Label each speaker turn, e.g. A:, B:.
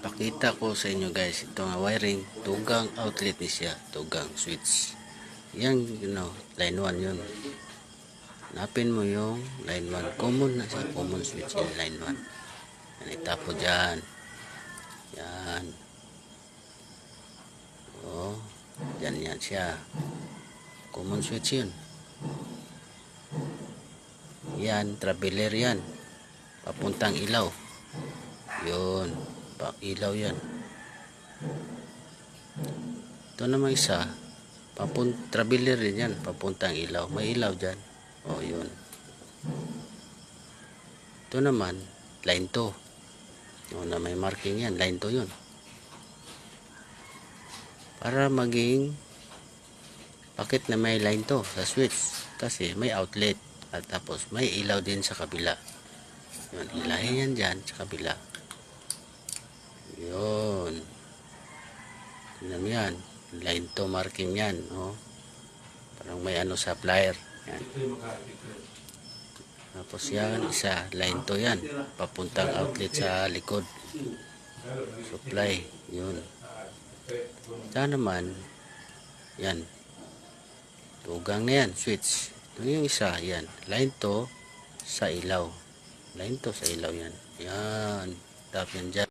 A: Pakita ko sa inyo guys, ito nga wiring, tugang outlet ni siya, tugang switch. Yang line 1 yun. Hanapin mo yung line 1, common na siya, common switch yung line 1. Yan, itapo dyan. Yan. Oh, yan siya. Common switch yun. Yan, traveler yan. Papuntang ilaw. Yun, ilaw yan. Ito naman isa, traveler din yan, papuntang ilaw. May ilaw dyan. O, yun. Ito naman, line 2. Yun na may marking yan, line 2 yun. Para maging bakit na may line 2 sa switch? Kasi may outlet. At tapos may ilaw din sa kabila. Yun, ilahin yan dyan sa kabila. Yun. Tignan mo yan. Line 2 marking yan. Oh. Parang may sa flyer. Yan. Tapos yan, isa. Line 2 yan. Papuntang outlet sa likod. Supply. Yun. Ito naman, yan. Tugang na yan. Switch. Ito yung isa. Yan. Line 2 sa ilaw. Line 2 sa ilaw yan. Yan. Tap yan dyan.